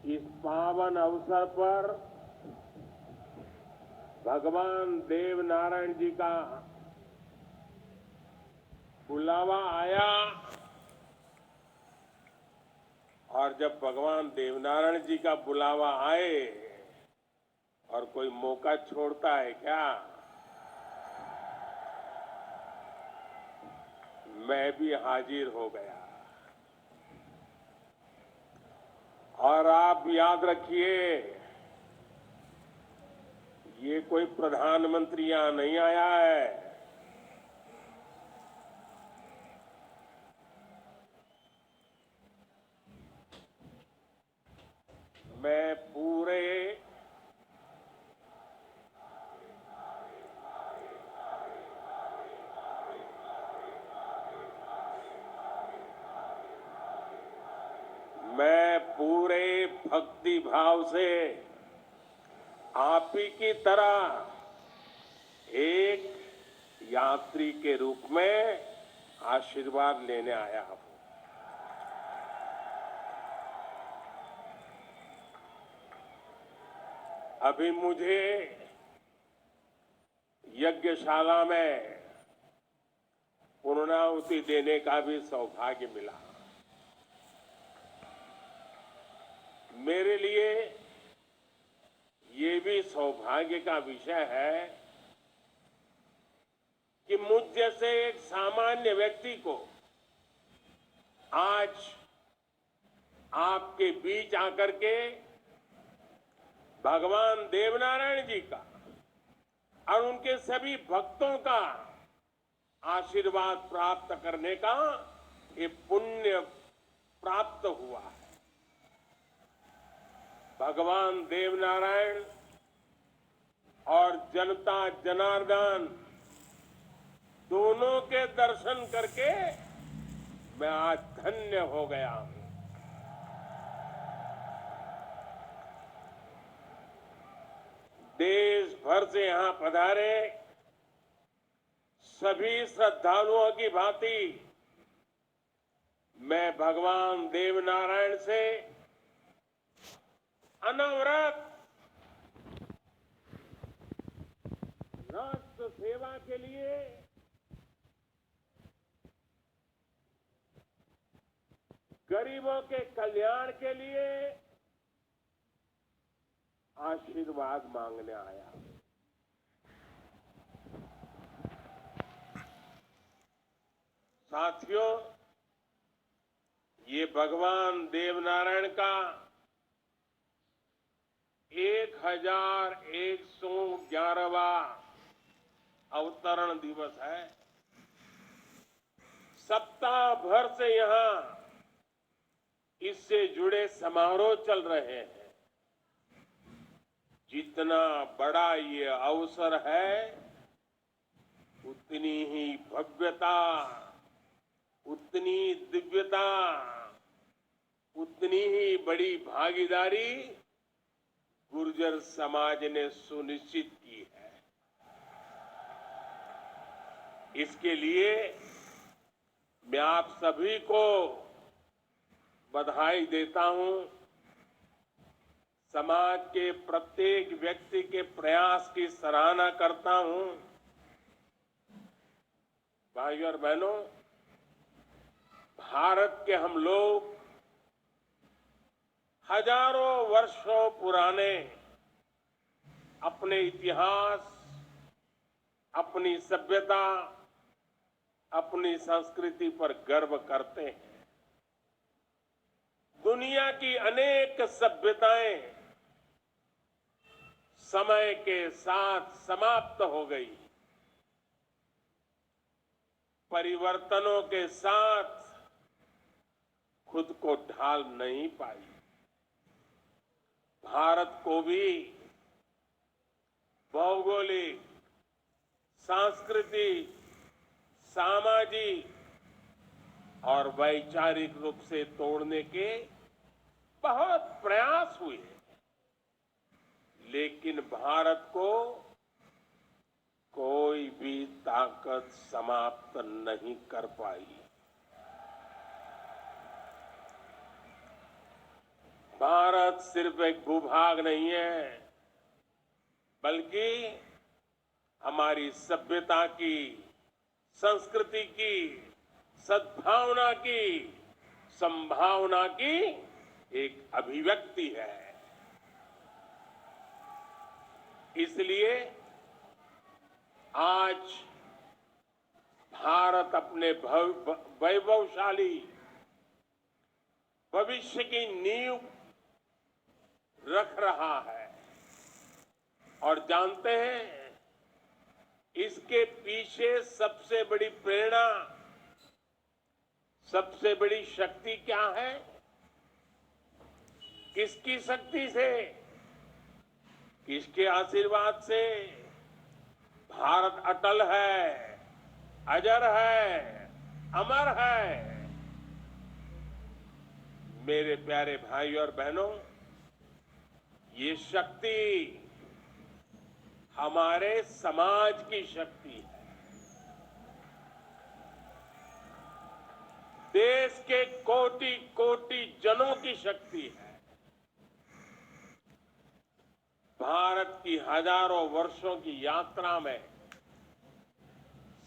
इस पावन अवसर पर भगवान देव नारायण जी का बुलावा आया और जब भगवान देवनारायण जी का बुलावा आए और कोई मौका छोड़ता है क्या? मैं भी हाजिर हो गया। और आप याद रखिए, ये कोई प्रधानमंत्री यहां नहीं आया है। मैं पूरे भक्ति भाव से आप ही की तरह एक यात्री के रूप में आशीर्वाद लेने आया हूं। अभी मुझे यज्ञशाला में पूर्णाहुति देने का भी सौभाग्य मिला। मेरे लिए ये भी सौभाग्य का विषय है कि मुझ जैसे एक सामान्य व्यक्ति को आज आपके बीच आकर के भगवान देवनारायण जी का और उनके सभी भक्तों का आशीर्वाद प्राप्त करने का ये पुण्य प्राप्त हुआ है। भगवान देवनारायण और जनता जनार्दन दोनों के दर्शन करके मैं आज धन्य हो गया हूं। देश भर से यहां पधारे सभी श्रद्धालुओं की भांति मैं भगवान देवनारायण से अनवरत राष्ट्र सेवा के लिए गरीबों के कल्याण के लिए आशीर्वाद मांगने आया। साथियों, ये भगवान देवनारायण का 1111वां अवतरण दिवस है। सप्ताह भर से यहां इससे जुड़े समारोह चल रहे हैं। जितना बड़ा ये अवसर है, उतनी ही भव्यता, उतनी दिव्यता, उतनी ही बड़ी भागीदारी गुर्जर समाज ने सुनिश्चित की है। इसके लिए मैं आप सभी को बधाई देता हूं। समाज के प्रत्येक व्यक्ति के प्रयास की सराहना करता हूं। भाइयों और बहनों, भारत के हम लोग हजारों वर्षों पुराने अपने इतिहास, अपनी सभ्यता, अपनी संस्कृति पर गर्व करते हैं। दुनिया की अनेक सभ्यताएं समय के साथ समाप्त हो गई। परिवर्तनों के साथ खुद को ढाल नहीं पाई। भारत को भी भौगोलिक, सांस्कृतिक, सामाजिक और वैचारिक रूप से तोड़ने के बहुत प्रयास हुए, लेकिन भारत को कोई भी ताकत समाप्त नहीं कर पाई। भारत सिर्फ एक भूभाग नहीं है, बल्कि हमारी सभ्यता की, संस्कृति की, सद्भावना की, संभावना की एक अभिव्यक्ति है। इसलिए आज भारत अपने वैभवशाली भविष्य की नींव रख रहा है और जानते हैं इसके पीछे सबसे बड़ी प्रेरणा, सबसे बड़ी शक्ति क्या है? किसकी शक्ति से, किसके आशीर्वाद से? भारत अटल है, अजर है, अमर है। मेरे प्यारे भाई और बहनों, ये शक्ति हमारे समाज की शक्ति है। देश के कोटि कोटि जनों की शक्ति है। भारत की हजारों वर्षों की यात्रा में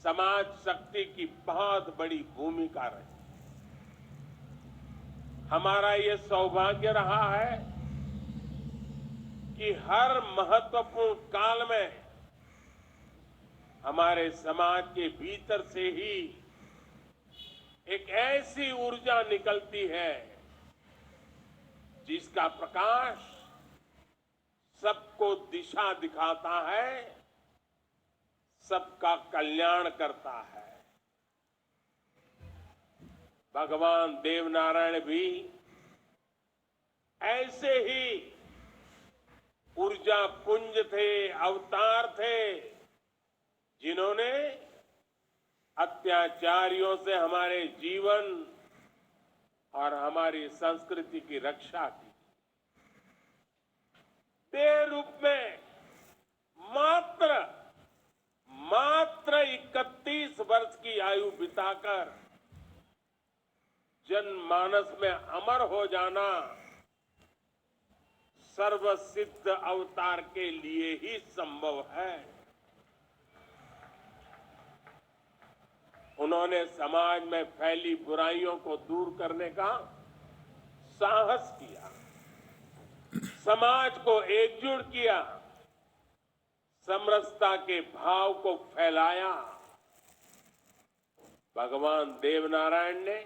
समाज शक्ति की बहुत बड़ी भूमिका रही। हमारा ये सौभाग्य रहा है कि हर महत्वपूर्ण काल में हमारे समाज के भीतर से ही एक ऐसी ऊर्जा निकलती है जिसका प्रकाश सबको दिशा दिखाता है, सबका कल्याण करता है। भगवान देवनारायण भी ऐसे ही ऊर्जा पुंज थे, अवतार थे, जिन्होंने अत्याचारियों से हमारे जीवन और हमारी संस्कृति की रक्षा की। देह रूप में मात्र 31 वर्ष की आयु बिताकर जनमानस में अमर हो जाना सर्वसिद्ध अवतार के लिए ही संभव है। उन्होंने समाज में फैली बुराइयों को दूर करने का साहस किया, समाज को एकजुट किया, समरसता के भाव को फैलाया। भगवान देवनारायण ने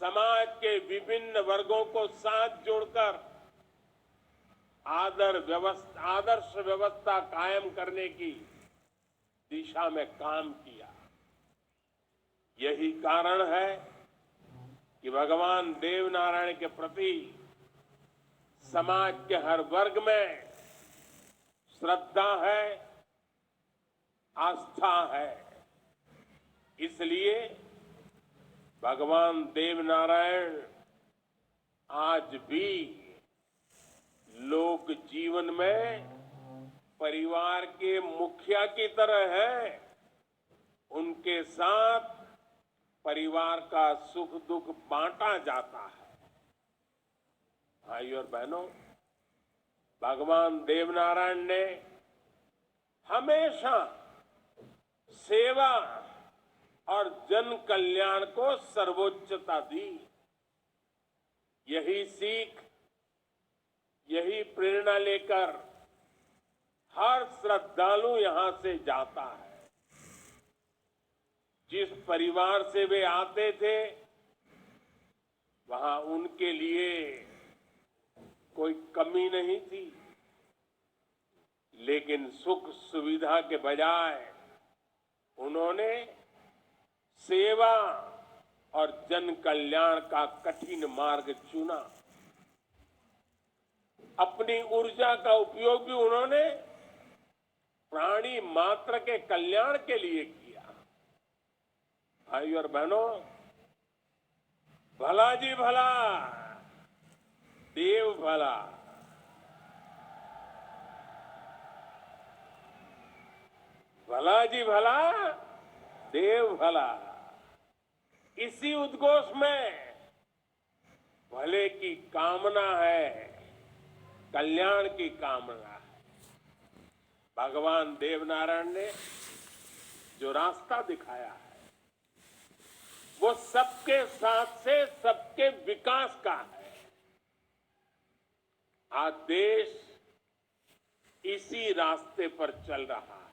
समाज के विभिन्न वर्गों को साथ जोड़कर आदर्श व्यवस्था कायम करने की दिशा में काम किया। यही कारण है कि भगवान देवनारायण के प्रति समाज के हर वर्ग में श्रद्धा है, आस्था है। इसलिए भगवान देवनारायण आज भी लोक जीवन में परिवार के मुखिया की तरह है। उनके साथ परिवार का सुख दुख बांटा जाता है। भाई और बहनों, भगवान देवनारायण ने हमेशा सेवा और जन कल्याण को सर्वोच्चता दी। यही सीख, यही प्रेरणा लेकर हर श्रद्धालु यहां से जाता है। जिस परिवार से वे आते थे, वहां उनके लिए कोई कमी नहीं थी, लेकिन सुख सुविधा के बजाय उन्होंने सेवा और जन कल्याण का कठिन मार्ग चुना। अपनी ऊर्जा का उपयोग भी उन्होंने प्राणी मात्र के कल्याण के लिए किया। भाई और बहनों, भला जी भला, देव भला। भला जी भला, देव भला। इसी उद्घोष में भले की कामना है, कल्याण की कामना है। भगवान देवनारायण ने जो रास्ता दिखाया है वो सबके साथ से सबके विकास का है। आज देश इसी रास्ते पर चल रहा है।